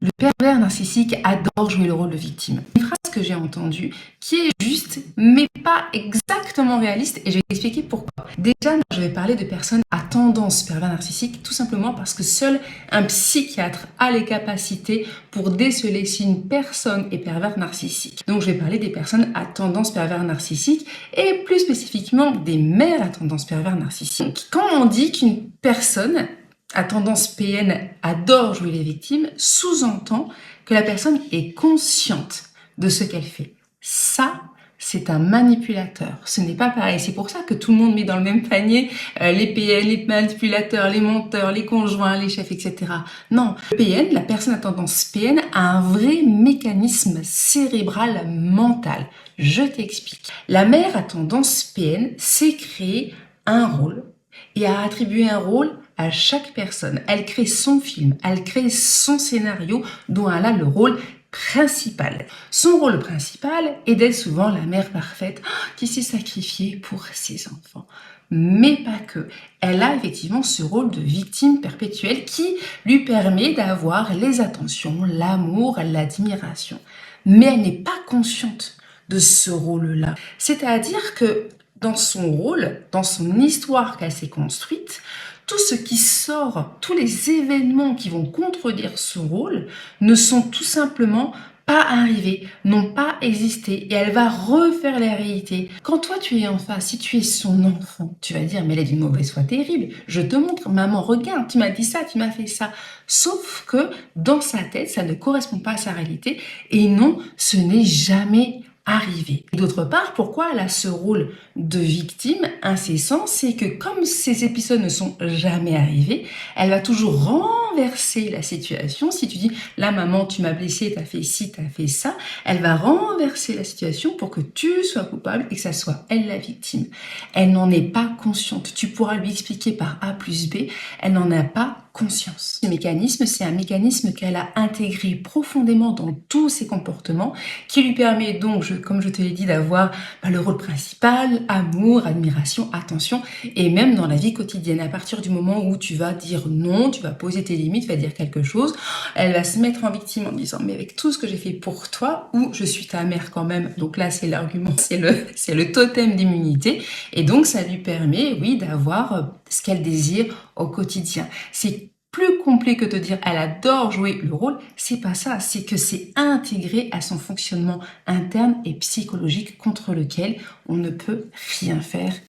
Le pervers narcissique adore jouer le rôle de victime. Une phrase que j'ai entendue qui est juste, mais pas exactement réaliste, et je vais t'expliquer pourquoi. Déjà, je vais parler de personnes à tendance pervers narcissique, tout simplement parce que seul un psychiatre a les capacités pour déceler si une personne est pervers narcissique. Donc, je vais parler des personnes à tendance pervers narcissique, et plus spécifiquement des mères à tendance pervers narcissique. Quand on dit qu'une personne à tendance PN adore jouer les victimes, sous-entend que la personne est consciente de ce qu'elle fait. Ça, c'est un manipulateur. Ce n'est pas pareil. C'est pour ça que tout le monde met dans le même panier les PN, les manipulateurs, les menteurs, les conjoints, les chefs, etc. Non, le PN, la personne à tendance PN, a un vrai mécanisme cérébral mental. Je t'explique. La mère à tendance PN sait créer un rôle et a attribué un rôle à chaque personne. Elle crée son film, elle crée son scénario dont elle a le rôle principal. Son rôle principal est d'être souvent la mère parfaite qui s'est sacrifiée pour ses enfants. Mais pas que. Elle a effectivement ce rôle de victime perpétuelle qui lui permet d'avoir les attentions, l'amour, l'admiration. Mais elle n'est pas consciente de ce rôle-là. C'est-à-dire que dans son rôle, dans son histoire qu'elle s'est construite, tout ce qui sort, tous les événements qui vont contredire ce rôle ne sont tout simplement pas arrivés, n'ont pas existé, et elle va refaire la réalité. Quand toi tu es en face, si tu es son enfant, tu vas dire mais elle est d'une mauvaise foi terrible, je te montre, maman regarde, tu m'as dit ça, tu m'as fait ça. Sauf que dans sa tête, ça ne correspond pas à sa réalité, et non, ce n'est jamais arrivé. Et d'autre part, pourquoi elle a ce rôle de victime incessant, c'est que comme ces épisodes ne sont jamais arrivés, elle va toujours renverser la situation. Si tu dis, là maman, tu m'as blessé, t'as fait ci, t'as fait ça, elle va renverser la situation pour que tu sois coupable et que ça soit elle la victime. Elle n'en est pas consciente. Tu pourras lui expliquer par A plus B, elle n'en a pas conscience. Ce mécanisme, c'est un mécanisme qu'elle a intégré profondément dans tous ses comportements, qui lui permet donc, comme je te l'ai dit, d'avoir le rôle principal, amour, admiration, attention, et même dans la vie quotidienne. À partir du moment où tu vas dire non, tu vas poser tes limites, tu vas dire quelque chose, elle va se mettre en victime en disant mais avec tout ce que j'ai fait pour toi, ou je suis ta mère quand même. Donc là, c'est l'argument, c'est le totem d'immunité, et donc ça lui permet, oui, d'avoir ce qu'elle désire au quotidien. C'est plus complet que te dire elle adore jouer le rôle, c'est pas ça, c'est que c'est intégré à son fonctionnement interne et psychologique contre lequel on ne peut rien faire